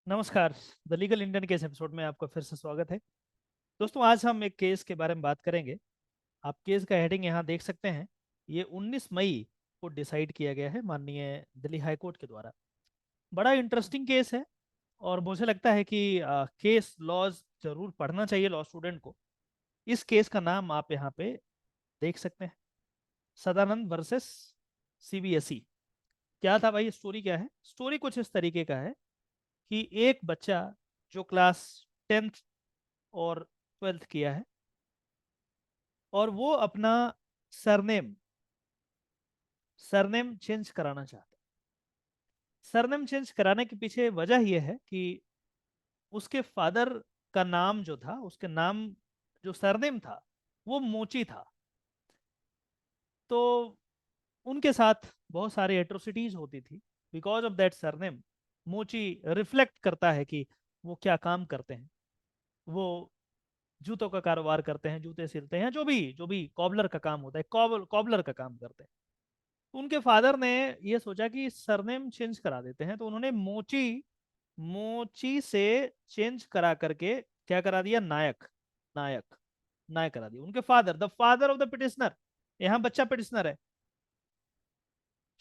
नमस्कार। The legal Indian case episode में आपका फिर से स्वागत है। दोस्तों, आज हम एक केस के बारे में बात करेंगे। आप केस का हेडिंग यहाँ देख सकते हैं। ये 19 मई को डिसाइड किया गया है माननीय दिल्ली हाई कोर्ट के द्वारा। बड़ा इंटरेस्टिंग केस है और मुझे लगता है कि केस लॉज जरूर पढ़ना चाहिए लॉ स्टूडेंट को। इस केस का नाम आप यहाँ पे देख सकते हैं, सदानंद वर्सेस सीबीएसई। क्या था भाई, स्टोरी क्या है? स्टोरी कुछ इस तरीके का है कि एक बच्चा जो क्लास 10th और 12th किया है और वो अपना सरनेम सरनेम चेंज कराना चाहता है। सरनेम चेंज कराने के पीछे वजह यह है कि उसके फादर का नाम जो था, उसके नाम जो सरनेम था वो मोची था। तो उनके साथ बहुत सारी एट्रोसिटीज होती थी बिकॉज ऑफ दैट सरनेम। मोची रिफ्लेक्ट करता है कि वो क्या काम करते हैं। वो जूतों का कारोबार करते हैं, जूते सिलते हैं, जो भी कॉबलर का काम होता है, कॉबलर का काम करते हैं। तो उनके फादर ने ये सोचा कि सरनेम चेंज करा देते हैं, तो उन्होंने मोची मोची से चेंज करा करके क्या करा दिया, नायक। नायक नायक करा दिया। उनके father, the father of the petitioner, यहाँ बच्चा पिटिशनर है।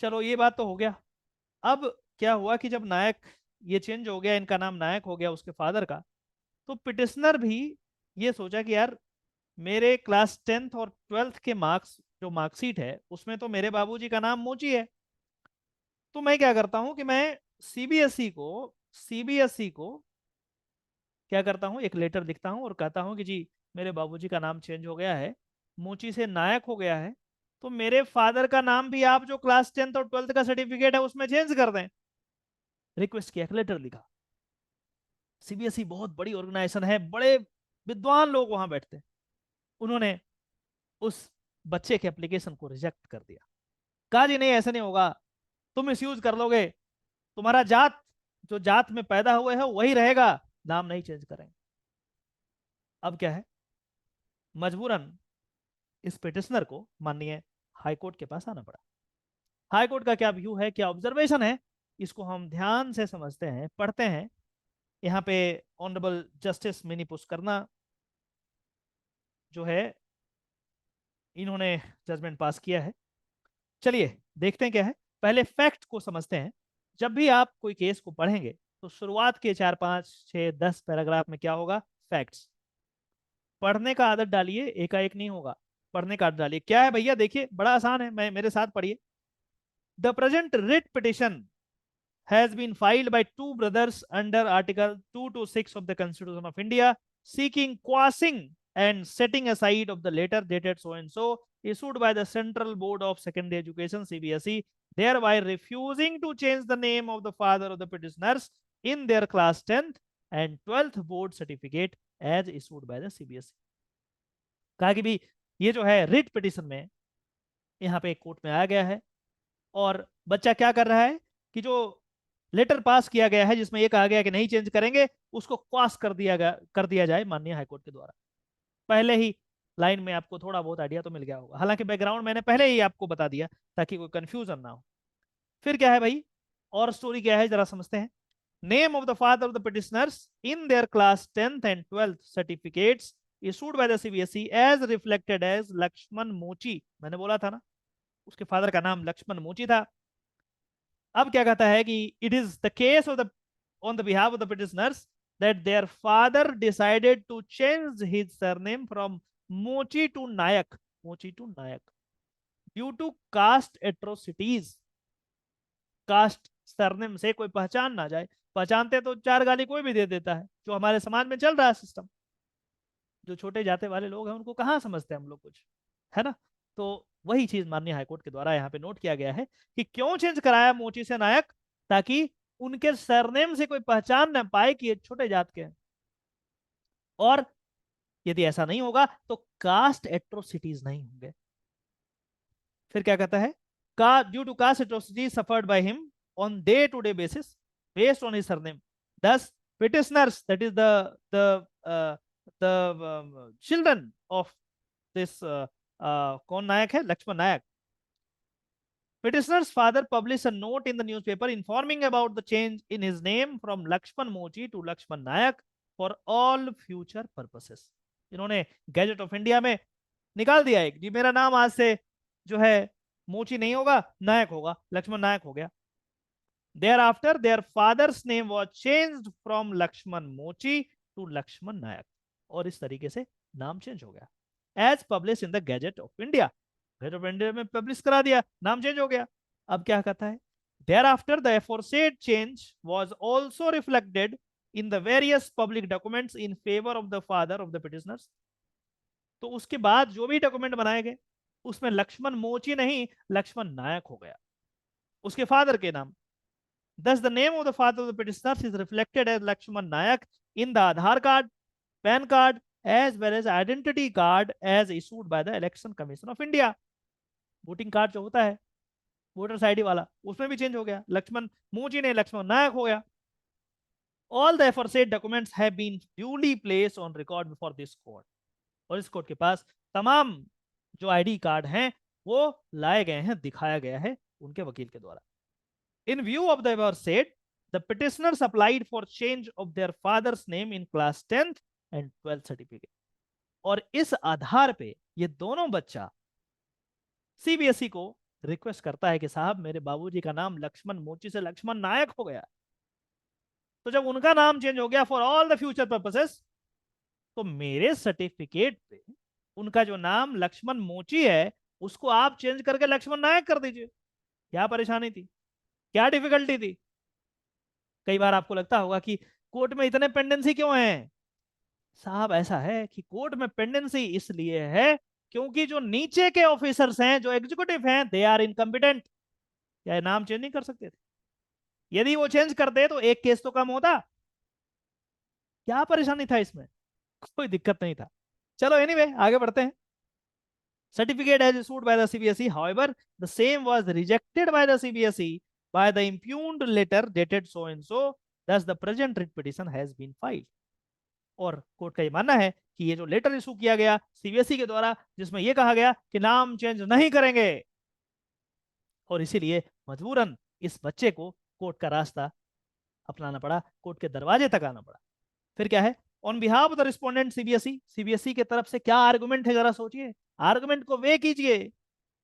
चलो ये बात तो हो गया। अब क्या हुआ कि जब नायक ये चेंज हो गया, इनका नाम नायक हो गया उसके फादर का, तो पिटिशनर भी ये सोचा कि यार मेरे क्लास 10th और 12th के मार्क्स, जो मार्कशीट है उसमें तो मेरे बाबूजी का नाम मोची है। तो मैं क्या करता हूं कि मैं सीबीएसई को क्या करता हूं, एक लेटर लिखता हूं और कहता हूं कि जी मेरे बाबूजी का नाम चेंज हो गया है, मोची से नायक हो गया है। तो मेरे फादर का नाम भी आप जो क्लास 10th और 12th का सर्टिफिकेट है उसमें चेंज कर दें। रिक्वेस्ट किया, लेटर लिखा। सीबीएसई बहुत बड़ी ऑर्गेनाइजेशन है, बड़े विद्वान लोग वहां बैठते हैं। उन्होंने उस बच्चे के एप्लीकेशन को रिजेक्ट कर दिया। कहा जी नहीं, ऐसा नहीं होगा, तुम मिसयूज कर लोगे, तुम्हारा जात जो जात में पैदा हुए हो वही रहेगा, नाम नहीं चेंज करेंगे। अब क्या है, मजबूरन इस पिटिशनर को माननीय हाईकोर्ट के पास आना पड़ा। हाईकोर्ट का क्या व्यू है, क्या ऑब्जर्वेशन है, इसको हम ध्यान से समझते हैं, पढ़ते हैं। यहाँ पे ऑनरेबल जस्टिस मिनी पुष्करना जो है, इन्होंने जजमेंट पास किया है। चलिए देखते हैं क्या है। पहले फैक्ट को समझते हैं। जब भी आप कोई केस को पढ़ेंगे तो शुरुआत के 4 5 6 10 पैराग्राफ में क्या होगा, फैक्ट्स। पढ़ने का आदत डालिए, एकाएक नहीं होगा। पढ़ने का आदत डालिए। क्या है भैया, देखिए बड़ा आसान है, मैं मेरे साथ पढ़िए। The present writ petition has been filed by two brothers under Article 226 of the Constitution of India, seeking quashing and setting aside of the letter dated so and so, issued by the Central Board of Secondary Education (CBSE), thereby refusing to change the name of the father of the petitioners in their class 10th and 12th board certificate as issued by the CBSE। कहा कि भी ये जो है writ petition में यहाँ पे court में आ गया है और बच्चा क्या कर रहा है कि जो लेटर पास किया गया है जिसमें ये कहा गया कि नहीं चेंज करेंगे, उसको क्वाश कर दिया जाए माननीय हाईकोर्ट के द्वारा। पहले ही लाइन में आपको थोड़ा बहुत आइडिया तो मिल गया होगा, हालांकि बैकग्राउंड मैंने पहले ही आपको बता दिया ताकि कोई कंफ्यूजन ना हो। फिर क्या है भाई, और स्टोरी क्या है जरा समझते हैं। Name of the father of the petitioners in their class 10th and 12th certificates issued by the CBSE as reflected as Laxman Mochi. मैंने बोला था ना, उसके फादर का नाम लक्ष्मण मोची था। अब क्या कहता है कि it is the case of the on the behalf of the petitioners that their father decided to change his surname from Mochi to Nayak, Mochi to Nayak, due to caste atrocities। Caste surname से कोई पहचान ना जाए, पहचानते तो चार गाली कोई भी दे देता है, जो हमारे समाज में चल रहा है सिस्टम। जो छोटे जाते वाले लोग हैं उनको कहाँ समझते हैं हम लोग कुछ, है ना। तो वही चीज माननीय हाईकोर्ट के द्वारा यहाँ पे नोट किया गया है कि क्यों चेंज कराया मोची से नायक, ताकि उनके सरनेम से कोई पहचान ना पाए कि ये छोटे जात के हैं। और यदि ऐसा नहीं होगा तो कास्ट एट्रोसिटीज नहीं होंगे। फिर क्या कहता है, का due to caste atrocities suffered by him on day to day basis based on his surname, thus petitioners that is the children of this कौन नायक है, Lakshman Nayak. Petitioner's father published a note in the newspaper informing about the change in his name from Lakshman Mochi to Lakshman Nayak for all future purposes. इन्होंने gadget of India में निकाल दिया है कि मेरा नाम आज से जो है मोची नहीं होगा, नायक होगा, लक्ष्मण नायक हो गया. Thereafter, their father's name was changed from Lakshman Mochi to Lakshman Nayak. और इस तरीके से नाम चेंज हो गया. As published in the Gazette of India. Gazette of India में पब्लिश करा दिया, नाम चेंज हो गया. अब क्या कहता है? Thereafter, the aforesaid change was also reflected in the various public documents in favor of the father of the petitioners. तो उसके बाद जो भी डॉक्यूमेंट बनाए गए उसमें लक्ष्मण मोची नहीं, लक्ष्मण नायक हो गया उसके फादर के नाम. Thus, the name of the father of the petitioners is reflected as Lakshman Nayak in the Aadhaar card, PAN card, as well as identity card as issued by the Election Commission of India. Voting card जो होता है voters ID वाला उसमें भी change हो गया, लक्ष्मण मोची ने लक्ष्मण नायक हो गया. All the aforesaid documents have been duly placed on record before this court. और इस कोर्ट के पास तमाम जो आईडी कार्ड हैं वो लाए गए हैं, दिखाया गया है उनके वकील के द्वारा. In view of the above said, the petitioners applied for change of their father's name in class 10th and 12th certificate. और इस आधार पे ये दोनों बच्चा सीबीएसई को रिक्वेस्ट करता है कि साहब मेरे बाबूजी का नाम लक्ष्मण मोची से लक्ष्मण नायक हो गया. तो जब उनका नाम चेंज हो गया for all the future purposes, तो मेरे सर्टिफिकेट पे उनका जो नाम लक्ष्मण मोची है उसको आप चेंज करके लक्ष्मण नायक कर दीजिए. क्या परेशानी थी, क्या डिफिकल्टी थी? कई बार आपको लगता होगा कि कोर्ट में इतने पेंडेंसी क्यों है. साहब ऐसा है कि कोर्ट में पेंडेंसी इसलिए है क्योंकि जो नीचे के ऑफिसर्स हैं, जो एग्जीक्यूटिव हैं, दे आर इनकम्पिटेंट. क्या नाम चेंज नहीं कर सकते थे? यदि वो चेंज करते तो एक केस तो कम होता. क्या परेशानी था इसमें? कोई दिक्कत नहीं था. चलो एनीवे आगे बढ़ते हैं. Certificate as issued by the CBSE, however, the same was rejected by the CBSE by the impugned letter dated so and so. Thus, the present writ petition has been filed. और court का ये मानना है कि ये जो letter issue किया गया सीबीएसई के द्वारा जिसमें यह कहा गया कि नाम चेंज नहीं करेंगे, और इसीलिए मजबूरन इस बच्चे को कोर्ट का रास्ता अपनाना पड़ा, कोर्ट के दरवाजे तक आना पड़ा. फिर क्या है? On behalf of the respondent CBSE, CBSE के तरफ से क्या आर्गुमेंट है जरा सोचिए, आर्गुमेंट को वे कीजिए.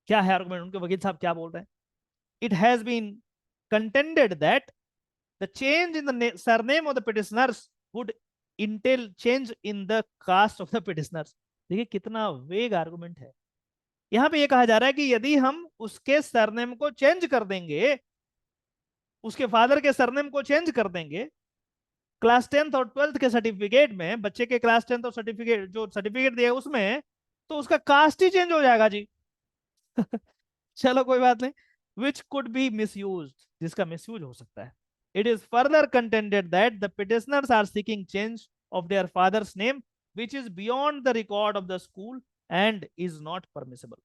क्या है आर्गुमेंट? उनके वकील साहब क्या बोल रहे हैं? It has been contended that the change in the surname of the petitioners would entail change in the caste of the petitioners. देखिए कितना वेग आर्गुमेंट है. यहां पे ये कहा जा रहा है कि यदि हम उसके सरनेम को चेंज कर देंगे, उसके फादर के सरनेम को चेंज कर देंगे क्लास 10th और 12th के सर्टिफिकेट में, बच्चे के क्लास 10th और सर्टिफिकेट जो सर्टिफिकेट दिया उसमें, तो उसका कास्ट ही चेंज हो जाएगा जी. चलो कोई बात नहीं. विच कुड बी मिसयूज्ड, जिसका मिसयूज हो सकता है. It is further contended that the petitioners are seeking change of their father's name which is beyond the record of the school and is not permissible.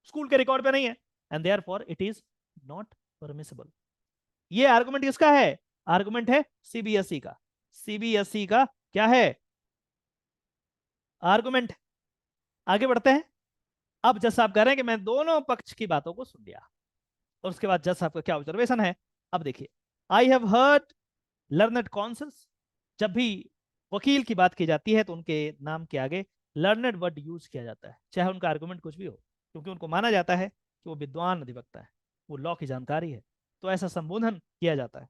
School के record पे नहीं है and therefore it is not permissible. ये argument किसका है? Argument है CBSE का. CBSE का क्या है आर्गुमेंट? आगे बढ़ते हैं. अब जज साहब कह रहे हैं कि मैं दोनों पक्ष की बातों को सुन लिया, और उसके बाद जज साहब का क्या ऑब्जर्वेशन है. अब देखिए, I have heard learned councils. जब भी वकील की बात की जाती है तो उनके नाम के आगे लर्नेड वर्ड यूज किया जाता है, चाहे उनका आर्गुमेंट कुछ भी हो, क्योंकि उनको माना जाता है कि वो विद्वान अधिवक्ता है, वो लॉ की जानकारी है, तो ऐसा संबोधन किया जाता है.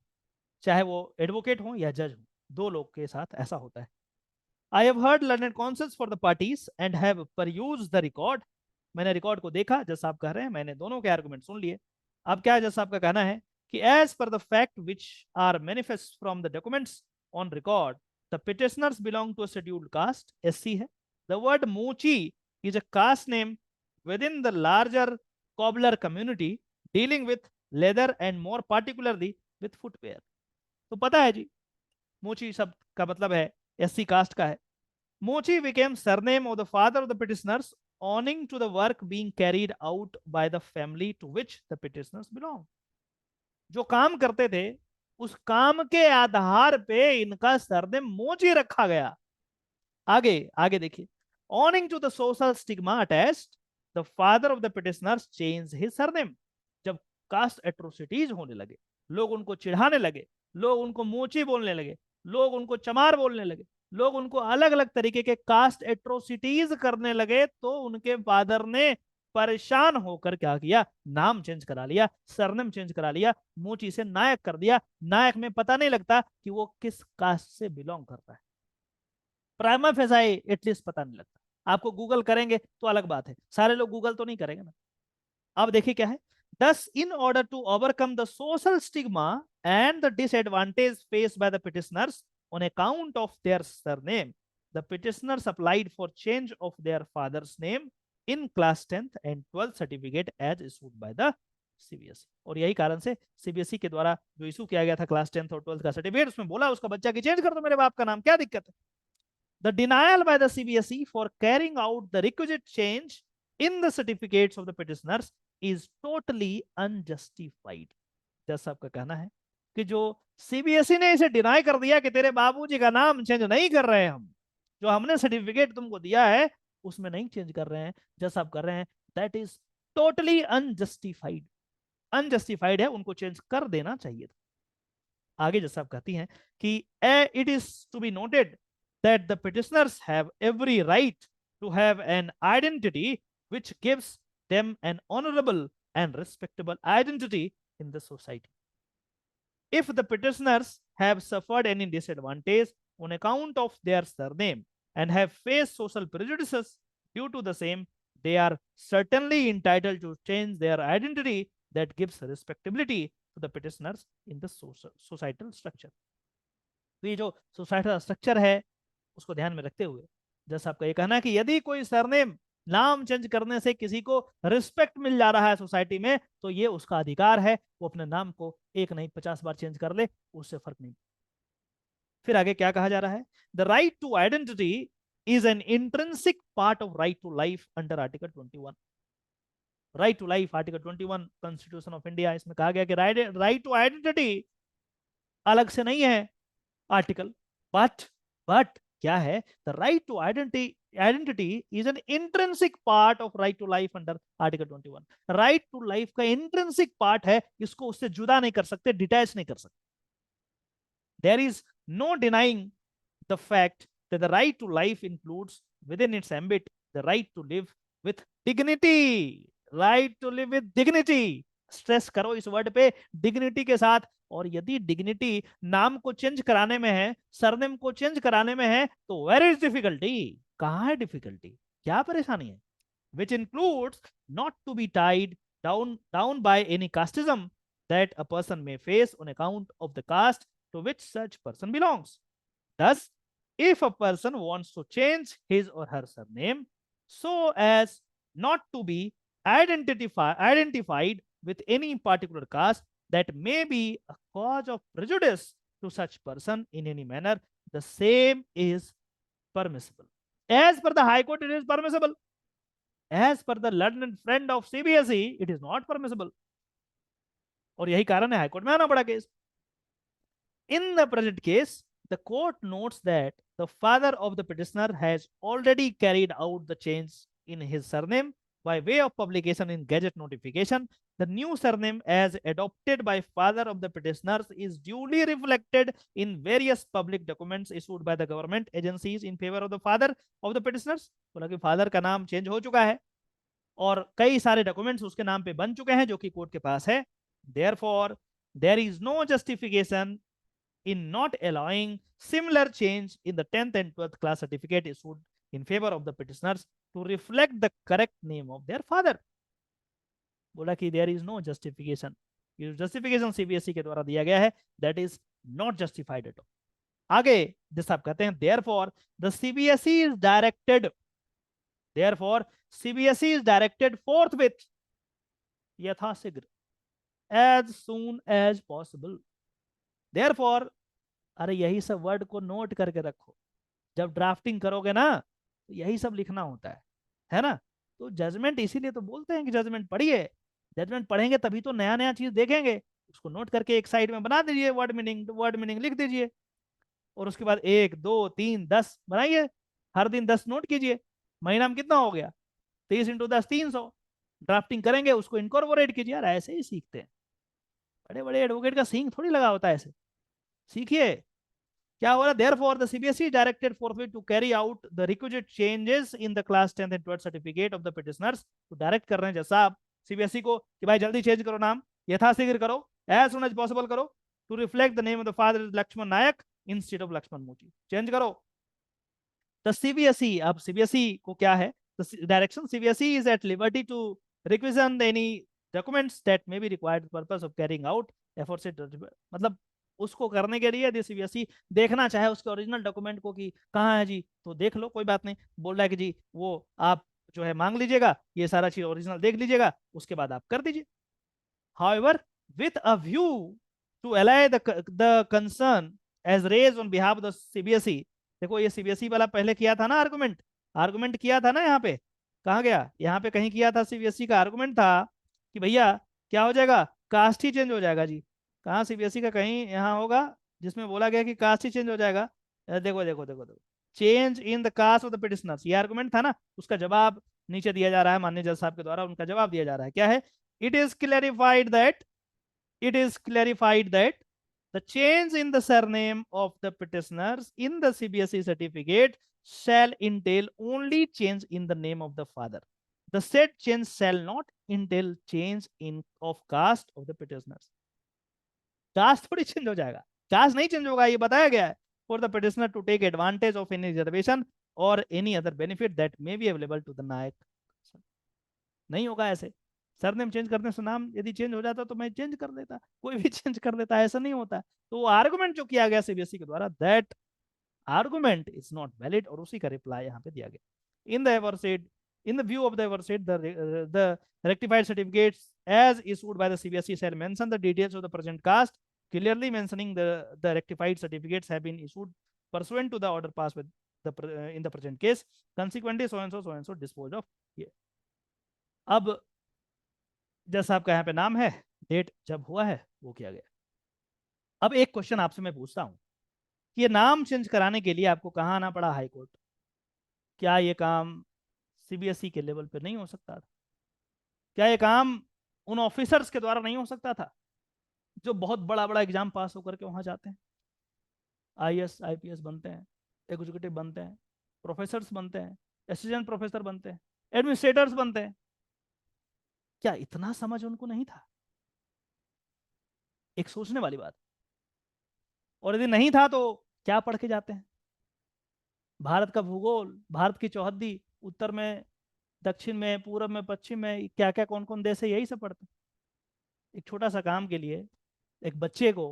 चाहे वो एडवोकेट हो या जज हो, दो लोग के साथ ऐसा होता है. I have heard learned counsels for the parties and have perused the record. मैंने रिकॉर्ड को देखा. जज साहब कह रहे हैं मैंने दोनों के आर्गुमेंट सुन लिए. अब क्या जज साहब का कहना है कि as per the fact which are manifest from the documents on record, the petitioners belong to a scheduled caste, SC है. The word Mochi is a caste name within the larger cobbler community dealing with leather and more particularly with footwear. तो पता है जी, मोची शब्द का मतलब है SC caste का है. मोची became surname of the father of the petitioners owing to the work being carried out by the family to which the petitioners belong. जो काम करते थे उस काम के आधार पे इनका सरनेम मोची रखा गया. आगे आगे देखिए, owing to the social stigma attached, the father of the petitioners changed his surname. Caste atrocities होने लगे, लोग उनको चिढ़ाने लगे, लोग उनको मोची बोलने लगे, लोग उनको चमार बोलने लगे, लोग उनको अलग अलग तरीके के कास्ट एट्रोसिटीज करने लगे, तो उनके फादर ने परेशान होकर क्या किया, नाम चेंज करा लिया, सरनेम चेंज करा लिया, मोची से नायक कर दिया। नायक में पता नहीं लगता कि वो किस कास्ट से बिलोंग करता है, प्राइमा फेसाई एटलीस्ट पता नहीं लगता। आपको गूगल करेंगे तो अलग बात है, सारे लोग गूगल तो नहीं करेंगे ना। अब देखिए क्या है, thus in order to overcome the social stigma and the disadvantage faced by the petitioners on account of their surname, the petitioners applied for change of their father's name in class 10th and 12th certificate as issued by the CBSE. और यही कारण से CBSE के द्वारा जो issue किया गया था क्लास 10th और 12th का सर्टिफिकेट, उसमें बोला उसका बच्चा की चेंज कर दो मेरे बाप का नाम, क्या दिक्कत है। The denial by the CBSE for carrying out the requisite change in the certificates of the petitioners is totally unjustified। जज साहब का कहना है कि जो सीबीएसई ने इसे डिनाई कर दिया कि तेरे बाबूजी का नाम चेंज नहीं कर रहे हैं हम, जो हमने सर्टिफिकेट तुमको दिया है उसमें नहीं चेंज कर रहे हैं, जज साहब कर रहे हैं, that is totally unjustified. Unjustified है, उनको चेंज कर देना चाहिए था। आगे जज साहब कहती हैं कि it is to be noted that the petitioners have every right to have an identity which gives them an honorable and respectable identity in the society. If the petitioners have suffered any disadvantage on account of their surname and have faced social prejudices due to the same, they are certainly entitled to change their identity that gives respectability to the petitioners in the societal structure। तो ये जो societal structure है उसको ध्यान में रखते हुए जैसा आपका ये कहना है कि यदि कोई सरनेम नाम चेंज करने से किसी को रिस्पेक्ट मिल जा रहा है सोसाइटी में, तो ये उसका अधिकार है, वो अपने नाम को एक नहीं 50 बार चेंज कर ले, उससे फर्क नहीं। फिर आगे क्या कहा जा रहा है, the right to identity is an intrinsic part of right to life under article 21। Right to life article 21 constitution of India, इसमें कहा गया कि राइट टू आइडेंटिटी अलग से नहीं है आर्टिकल, बट क्या है, the right to identity is an intrinsic part of right to life under article 21। Right to life का इंट्रिंसिक पार्ट है, इसको उससे जुदा नहीं कर सकते, डिटैच नहीं कर सकते। There is no denying the fact that the right to life includes within its ambit the right to live with dignity. Right to live with dignity, stress करो इस वर्ड पे, डिग्निटी के साथ। और यदि डिग्निटी नाम को change कराने में है, सरनेम को चेंज कराने में है, तो वेयर इज डिफिकल्टी, कहां है डिफिकल्टी, क्या परेशानी है। Which includes not to be tied down by any casteism that a person may face on account of the caste to which such person belongs. Thus, if a person wants to change his or her surname so as not to be identified with any particular caste that may be a cause of prejudice to such person in any manner, the same is permissible. As per the High Court, it is permissible. As per the learned friend of CBSE, it is not permissible. और यही कारण है high court में आना पड़ा case. In the present case, the court notes that the father of the petitioner has already carried out the change in his surname by way of publication in Gazette notification. The new surname as adopted by father of the petitioners is duly reflected in various public documents issued by the government agencies in favor of the father of the petitioners। बोला कि father का नाम change हो चुका है और कई सारे डॉक्यूमेंट्स उसके नाम पे बन चुके हैं जो कि कोर्ट के पास है। Therefore, there is no justification in not allowing similar change in the 10th and 12th class certificate issued in favor of the petitioners to reflect the correct name of their father। बोला कि there is no justification, ये justification CBSE के द्वारा दिया गया है, that is not justified at all। आगे जिस आप कहते हैं therefore the CBSE is directed, therefore CBSE is directed forthwith, यथाशीघ्र, as soon as possible। Therefore, अरे यही सब वर्ड को नोट करके रखो, जब ड्राफ्टिंग करोगे ना तो यही सब लिखना होता है ना। तो जजमेंट इसीलिए तो बोलते हैं कि जजमेंट पढ़िए, जजमेंट पढ़ेंगे तभी तो नया नया चीज देखेंगे। उसको नोट करके एक साइड में बना दीजिए, वर्ड मीनिंग लिख दीजिए, और उसके बाद 1 2 3 10 बनाइए, हर दिन 10 नोट कीजिए, महीना में कितना हो गया, 30 × 10 300। ड्राफ्टिंग करेंगे उसको इनकॉर्पोरेट कीजिए, यार ऐसे ही सीखते हैं। बड़े बड़े एडवोकेट का सींग थोड़ी लगा होता है ऐसे। सीखिए क्या हो रहा है। Therefore, the CBSE directed forthwith to carry out the requisite changes in the class 10th and 12th certificate of the petitioners। तो डायरेक्ट कर रहे हैं जैसा आप सीबीएसई को कि भाई जल्दी चेंज करो नाम, यथाशीघ्र करो, एज सुन एज पॉसिबल करो, to reflect the name of the father Laxman Nayak instead of Laxman Mochi, change करो। द सीबीएसई, अब सीबीएसई को क्या है, direction CBSE is at liberty to requisition any documents that may be required purpose of carrying out efforts, मतलब उसको करने के लिए यदि सीबीएसई देखना चाहे उसके ओरिजिनल डॉक्यूमेंट को कि कहाँ है जी, तो देख लो, कोई बात नहीं। बोल रहा है कि जी वो आप जो है मांग लीजिएगा, ये सारा चीज ओरिजिनल देख लीजिएगा, उसके बाद आप कर दीजिए। However, with a view to allay the concern as raised on behalf of the CBSE, देखो ये सीबीएसई वाला पहले किया था ना आर्गुमेंट, आर्गुमेंट किया था ना यहाँ पे, कहाँ गया, यहाँ पे कहीं किया था, सीबीएसई का आर्गुमेंट था कि भैया क्या हो जाएगा, कास्ट ही चेंज हो जाएगा जी। कहाँ सीबीएसई का कहीं यहाँ होगा जिसमें बोला गया कि कास्ट ही चेंज हो जाएगा। देखो देखो देखो देखो, change in the caste of the petitioners, ये आर्गुमेंट था ना, उसका जवाब नीचे दिया जा रहा है माननीय जज साहब के द्वारा, उनका जवाब दिया जा रहा है, क्या है, it is clarified that it is clarified that the change in the surname of the petitioners in the CBSE certificate shall entail only change in the name of the father. The said change shall not entail change in of caste of the petitioners. Caste थोड़ी change हो जाएगा, cast नहीं change होगा, ये बताया गया है, for the petitioner to take advantage of any reservation और any other benefit that may be available to the Nayak. नहीं होगा ऐसे, सरनेम चेंज करने से नाम यदि चेंज हो जाता तो मैं चेंज कर देता, कोई भी चेंज कर देता, ऐसा नहीं होता। तो वो आर्गुमेंट जो किया गया सीबीएसई के द्वारा, that argument is not valid, और उसी का रिप्लाई यहाँ पे दिया गया। In the aforesaid, in the view of the eversaid, the rectified certificates as issued by the CBSE shall mention the details of the present caste, clearly mentioning the rectified certificates have been issued pursuant to the order passed with in the present case. Consequently, so and so disposed of here. अब जज साहब का यहाँ पे नाम है, date जब हुआ है वो किया गया। अब एक क्वेश्चन आपसे मैं पूछता हूँ कि ये नाम चेंज कराने के लिए आपको कहाँ आना पड़ा, हाई कोर्ट? क्या ये काम सीबीएसई के लेवल पे नहीं हो सकता था? क्या ये काम उन ऑफिसर्स के द्वारा नहीं हो सकता था जो बहुत बड़ा बड़ा एग्जाम पास होकर के वहां जाते हैं, आईएएस आईपीएस बनते हैं, एग्जीक्यूटिव बनते हैं, प्रोफेसर्स बनते हैं, असिस्टेंट प्रोफेसर बनते हैं, एडमिनिस्ट्रेटर्स बनते हैं? क्या इतना समझ उनको नहीं था? एक सोचने वाली बात। और यदि नहीं था तो क्या पढ़ के जाते हैं? भारत का भूगोल, भारत की चौहद्दी, उत्तर में, दक्षिण में, पूर्व में, पश्चिम में, क्या क्या कौन कौन देश है, यही सब पढ़ते हैं। एक छोटा सा काम के लिए एक बच्चे को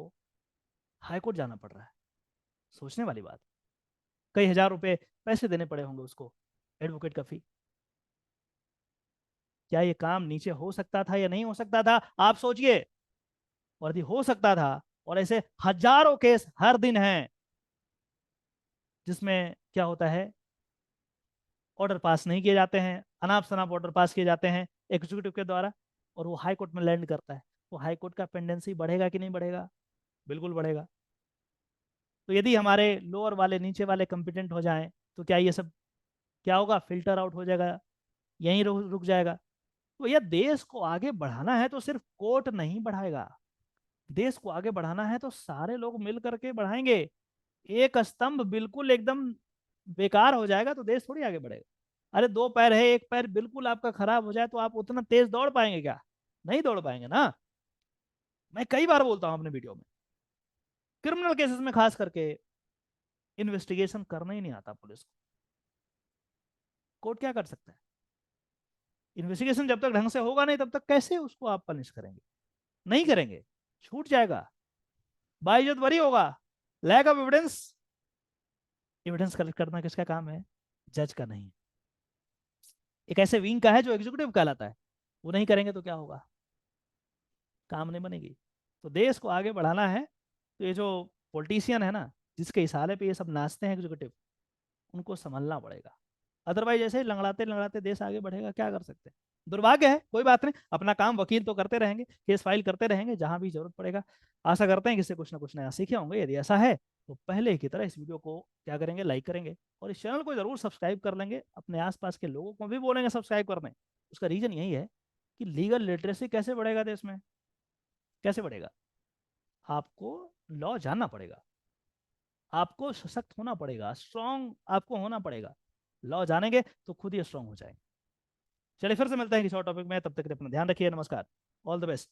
हाईकोर्ट जाना पड़ रहा है, सोचने वाली बात। कई हजार रुपए पैसे देने पड़े होंगे उसको, एडवोकेट का फी। क्या ये काम नीचे हो सकता था या नहीं हो सकता था, आप सोचिए। और यदि हो सकता था, और ऐसे हजारों केस हर दिन हैं जिसमें क्या होता है, ऑर्डर पास नहीं किए जाते हैं, अनाप शनाप ऑर्डर पास किए जाते हैं एग्जीक्यूटिव के द्वारा, और वो हाई कोर्ट में लैंड करता है, तो हाई कोर्ट का पेंडेंसी बढ़ेगा कि नहीं बढ़ेगा? बिल्कुल बढ़ेगा। तो यदि हमारे लोअर वाले, नीचे वाले कंपिटेंट हो जाएं, तो क्या ये सब क्या होगा, फिल्टर आउट हो जाएगा, यहीं रुक जाएगा। तो यह देश को आगे बढ़ाना है तो सिर्फ कोर्ट नहीं बढ़ाएगा, देश को आगे बढ़ाना है तो सारे लोग मिल करके बढ़ाएंगे। एक स्तंभ बिल्कुल एकदम बेकार हो जाएगा तो देश थोड़ी आगे बढ़ेगा। अरे दो पैर है, एक पैर बिल्कुल आपका खराब हो जाए तो आप उतना तेज दौड़ पाएंगे क्या? नहीं दौड़ पाएंगे ना। मैं कई बार बोलता हूं अपने वीडियो में, क्रिमिनल केसेस में खास करके इन्वेस्टिगेशन करना ही नहीं आता पुलिस को। कोर्ट क्या कर सकता है? इन्वेस्टिगेशन जब तक ढंग से होगा नहीं तब तक कैसे उसको आप पनिश करेंगे? नहीं करेंगे, छूट जाएगा, बाइज्जत बरी होगा। Lack of evidence, evidence collect करना किसका काम है? जज का नहीं। एक ऐसे विंग का है जो एग्जीक्यूटिव कहलाता है, वो नहीं करेंगे तो क्या होगा? काम नहीं बनेगी। तो देश को आगे बढ़ाना है तो ये जो पॉलिटिशियन है ना, जिसके इशारे पे ये सब नाचते हैं एग्जीक्यूटिव, उनको संभलना पड़ेगा। अदरवाइज ऐसे ही लंगड़ाते लंगड़ाते देश आगे बढ़ेगा, क्या कर सकते हैं। दुर्भाग्य है, कोई बात नहीं, अपना काम वकील तो करते रहेंगे, केस फाइल करते रहेंगे जहां भी जरूरत पड़ेगा। आशा करते हैं कि इससे कुछ ना कुछ नया सीखे होंगे। यदि ऐसा है तो पहले की तरह इस वीडियो को क्या करेंगे, लाइक करेंगे, और इस चैनल को जरूर सब्सक्राइब कर लेंगे। अपने आसपास के लोगों को भी बोलेंगे सब्सक्राइब करने। उसका रीजन यही है कि लीगल लिटरेसी कैसे बढ़ेगा देश में, कैसे बढ़ेगा? आपको लॉ जानना पड़ेगा, आपको सशक्त होना पड़ेगा, स्ट्रांग आपको होना पड़ेगा। लॉ जानेंगे तो खुद ही स्ट्रांग हो जाएंगे। चलिए फिर से मिलते हैं किसी और टॉपिक में, तब तक के लिए अपना ध्यान रखिए, नमस्कार, ऑल द बेस्ट।